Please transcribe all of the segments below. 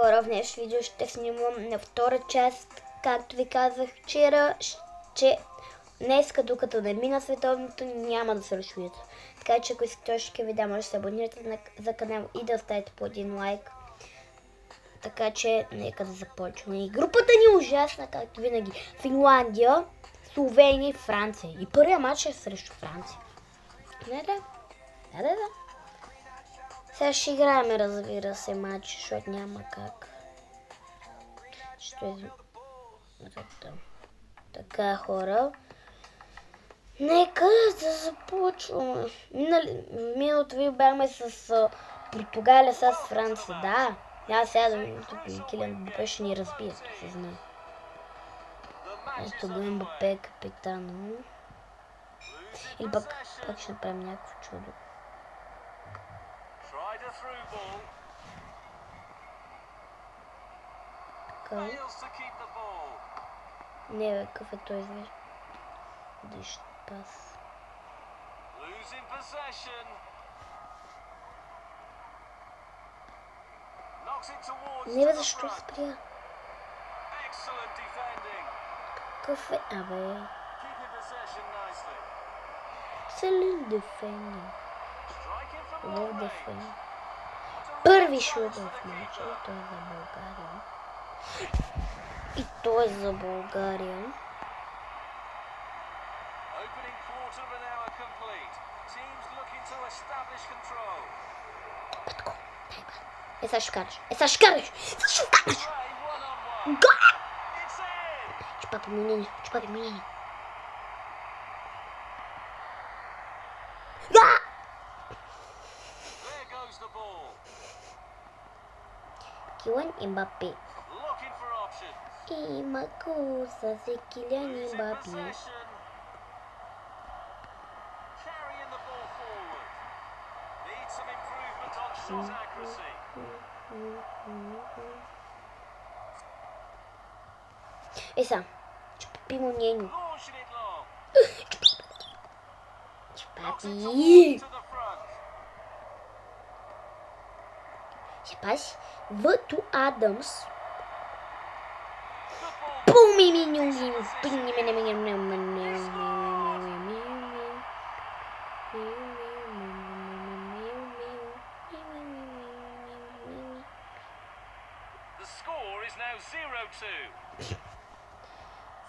хора, в днешното видео ще снимам на втора част, както ви казах вчера, че днеска, докато не мина световното, няма да се разширят. Така че ако искате още видео, може да се абонирате за канал и да оставите по един лайк. Така че нека да започваме. И групата ни е ужасна, както винаги. Финландия, Словения и Франция. И първият матч е срещу Франция. Да. Сега ще играем, разбира се, матч, защото няма как. Ще е... Така, хора. Нека да започваме. Миналото ви бяхме с Португалия, с Франция. Да. Аз сега да Килиан Мбапе ще ни разбие, то се знае. Ето го Мбапе, капитан. Или пък ще направим някакво чудо. Така. Не бе, какъв е той извежда? Дишт пас. Не бе, защо спря? Какъв е? Абе. Excellent defending. Лов defending. Първи шут в матча и той е за България. И той е за България. Петко, сега ще караш. Гол! Чупапи мнение. Килиан Мбапе. Има курса за Килиан Мбапе. Сега, чупапи мнение. Чупапи. Rapaz, Vato Adams.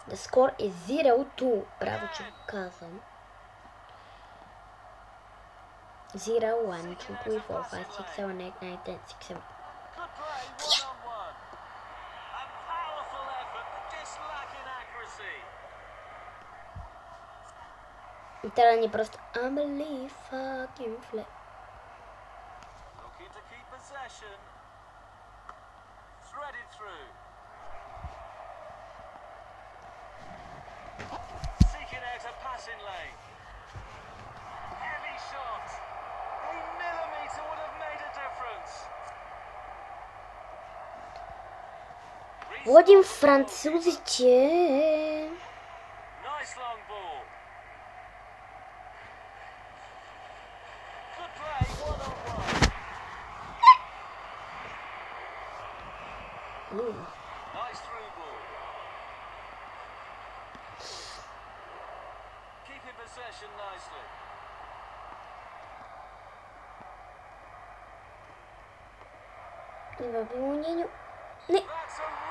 The score is 0-2. Браво, че го казвам. 0, 1, 2, 3, 4, 5, 6, 7, 8, 9, 10, 6, 7. И трябва да ни просто unbelieve fucking flip. Водим французите.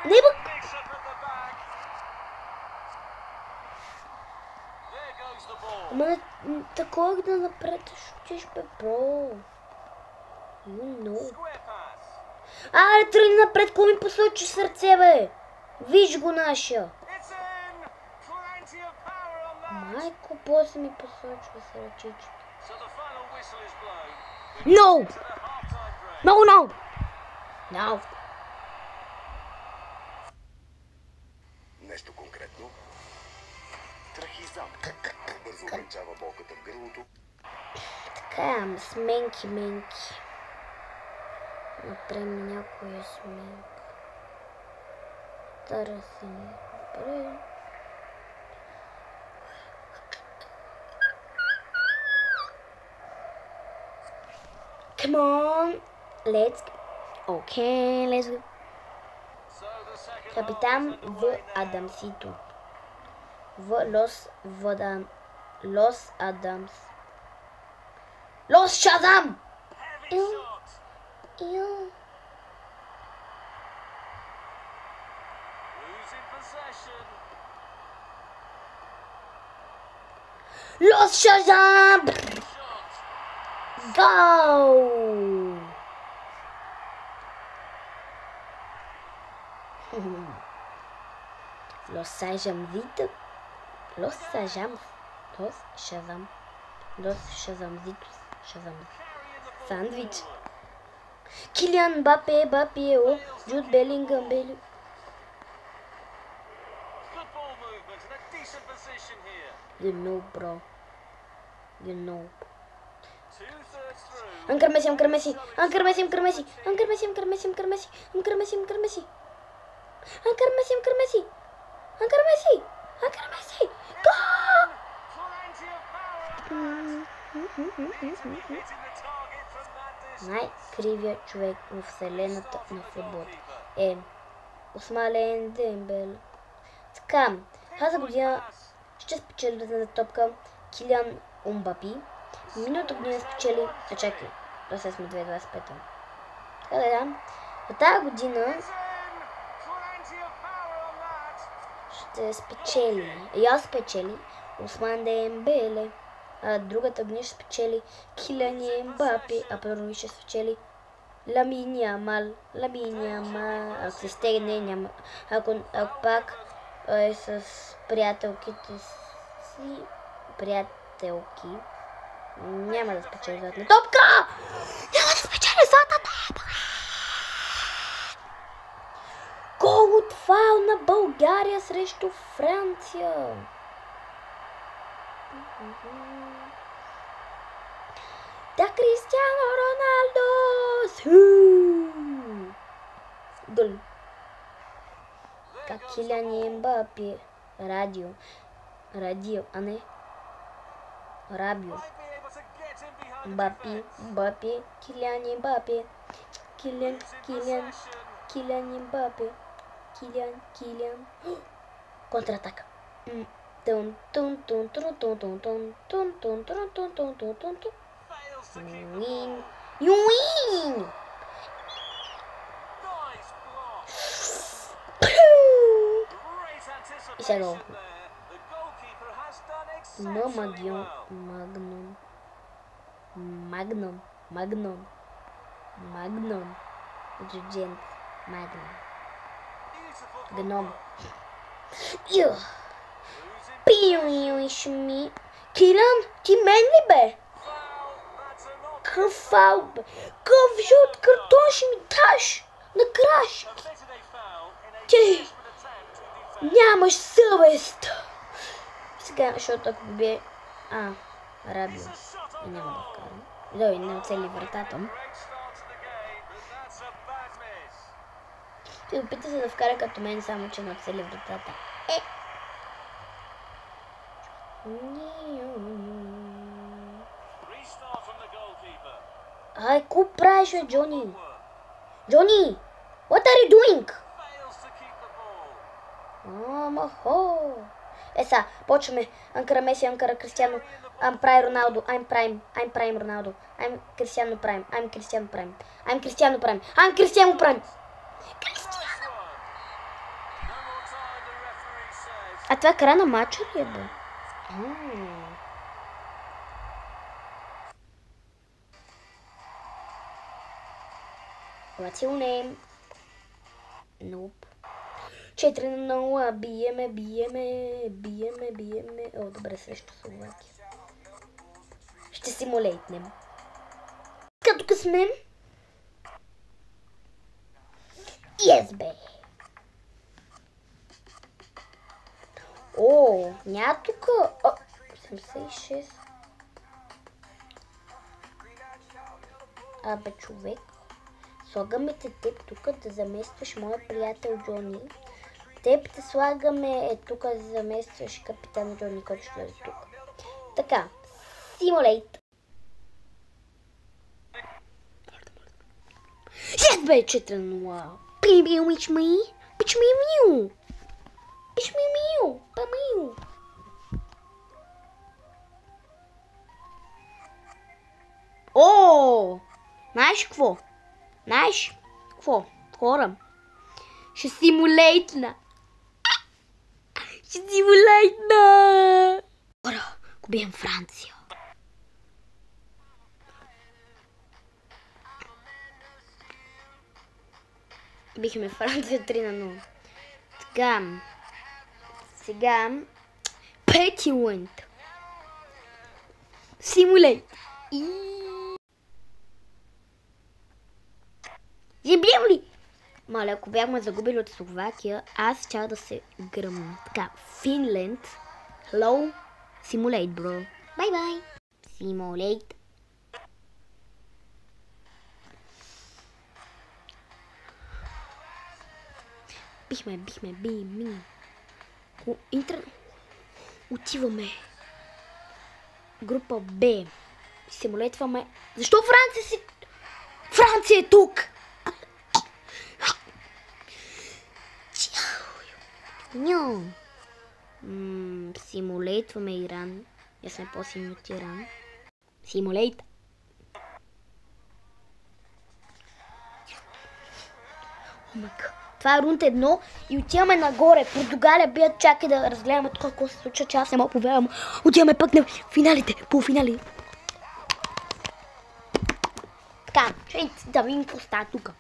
Не бък! Ама такова да напред, шутиш бе, бро. Аре, тръгни напред, ко ми посочи сърце, бе? Виж го нашия. Майко, после ми посочва сърчичето. No! Нещо конкретно? Трахизам. Бързо ограничава болката в гърлото. Така, сменки. Направим някоя сменка. Търсим. Добре. Come on. Let's go. Okay, let's go. Капитан в Адамсито. Лос Адамс. Лос Шазам! Лос Шазам! Гол! Los Shazamzitos. Los Shazamzitos. Sandwich. Kylian Mbappé, oh, Jude Bellingham, You know, bro. You know. Anchor Messi. Go! Най-кривият човек в вселената на футбол е Усман Дембеле. Така, тази година ще спечели за топка Килиан Мбапе. Миналата година спечели... Чакай, да се сме 2025. Така да. За тази година ще спечели. Я спечели Усман Дембеле. А другата година ще спечели Килиан Мбапе. А първо ще спечели Ламин Ямал. Ако се стегне, няма. Ако пак е с приятелките си, няма да спечели златна топка! Няма да спечели златна топка! Гол от фаул на България срещу Франция! Да, Кристиано Роналдо! Гол! Как Килиан Мбапе. Радио, а не Рабио. Мбапе, Килиан Мбапе. Килиан Мбапе. Килиан. Контратака. You win! И сега гол. Магнум. Джуджент. Магнум. Гном. Шуми. Килиан, ти мен ли бе? Къв фаул бе? Къв жълт картон ще ми даш? На краш. Ти нямаш съвест. Сега, защото ако бе... Рабио. И няма да вкарам. Дой, не оцели вратата му. Ти опита се да вкара като мен, само че не оцели вратата. Ай, ко правиш, бе, Джони? Джони! What are you doing? Махо! Сега, почваме. Анкара Меси, Анкара Кристиано. I'm Prime Ronaldo. I'm Prime Ronaldo. I'm Cristiano Prime. I'm Cristiano Prime. А това края на матча ли е, бе? What's your name? Nope. 4-0, биеме. О, добре, срещу Словакия. Ще симулейтнем. Тук сме. Yes, бе. О, няма тук. 86. Абе, човек. Слагаме те теб тук да заместваш моя приятел Джони. Теб те слагаме тук да заместваш капитан Джони, който ще бъде тук. Така, симулейт. Yes, бе, 4-0. Baby, which me? Пичмимиу. Пичмимиу. Памиу. О! Знаеш какво? Знаеш какво? Хора. Ще симулейтна. Ще симулейтна. Хора, ако бием Франция. Бихме Франция 3-0. Така. Сега. Петилент. Симулейт. Забием ли? Маля, ако бяхме загубили от Словакия, аз щях да се гръмна. Така, Финленд. Hello. Simulate, bro. Bye-bye. Simulate. Бихме. Отиваме. Група Б. Симулейтваме. Защо Франция е тук? Ньо. Симулейтваме Иран. Я сме по-силни от Иран. Симулейт. Това е рунд 1 и отиваме нагоре. Португалия бият, чакай да разгледаме това, какво се случва, че аз не мога повярвам. Отиваме пък на финалите, полуфинали. Така, чай да видим какво става тук.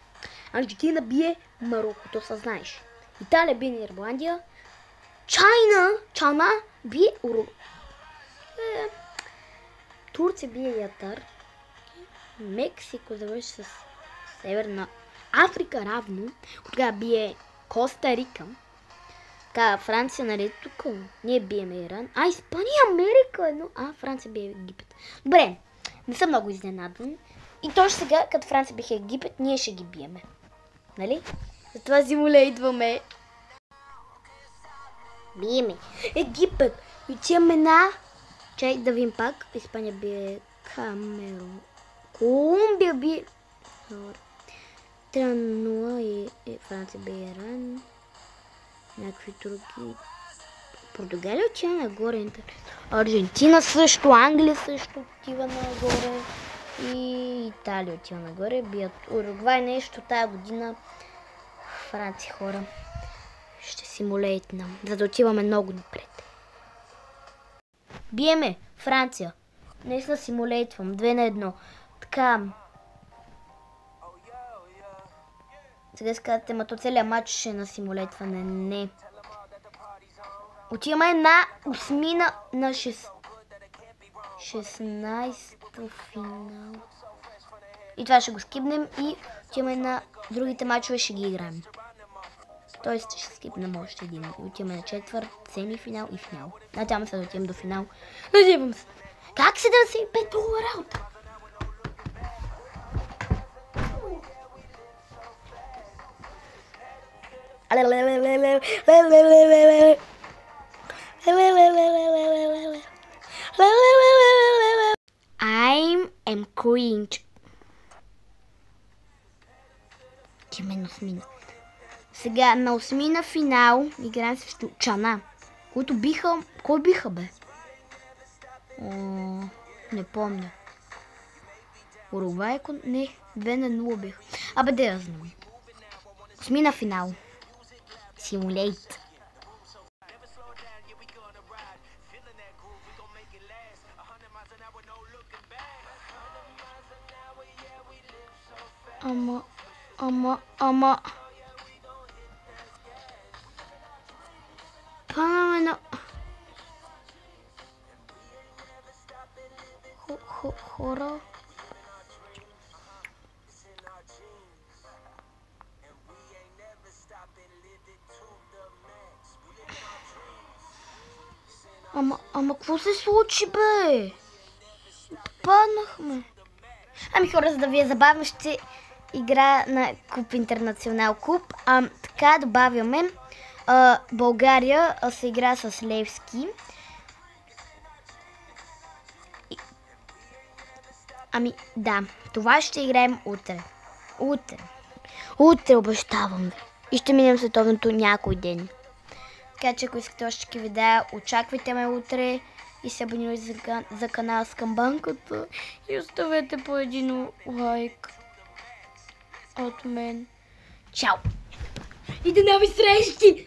Аржентина бие Марокко, то съзнаеш. Италия бие Ирландия. Чайна бие Турция бие Ятар. Мексико завърши с Северна Африка равно. Тогава бие Коста Рика. Така, Франция наред тук. Ние биеме Иран. Испания, Америка едно. Франция бие Египет. Добре, не съм много изненадан. И точно сега, като Франция биха Египет, ние ще ги биеме. Нали? Затова симулейтваме. Биеме. Египет. И отиваме на... Чай да видим пак. Испания бие Камерун. Колумбия бие... 3-0 и Франция бие Иран. Някакви други... Португалия отива нагоре. Аржентина също, Англия също отива нагоре. И Италия отива нагоре. Бият Уругвай нещо тая година. Франция, хора. Ще симулейтна, за да отиваме много напред. Биеме Франция. Наистина симулейтвам. 2-1. Така. Сега сказате, мато целият матч ще е на симулейтване. Не. Отиваме на 8 на 16-то финал. И това ще го скипнем и отиваме на другите матчове, ще ги играем. Тоест ще скипнем още един. И отиваме на четвърт, семифинал и финал. Надявам се да отивам до финал. Надявам се. Как 75 долара работа? I'm cringe. Именно смина. Сега на 8 на финал играем срещу Чана, които биха... Кой биха, бе? Не помня. Уругвай? Не, 2-0 биха. Абе, да я знам. 8 на финал. Симулейт. Ама... Пана... Хора... Ама какво се случи, бе? Паднахме. Ами хора, за да ви е забавно, ще игра на Куп Интернационал Куп. Така добавяме. България се игра с Левски. Ами да, това ще играем утре. Утре обещавам ви. И ще минем световното някой ден. Така че ако искате още видеа, очаквайте ме утре и се абонирайте за канала с камбанката и оставете по един лайк от мен. Чао! И до нови срещи!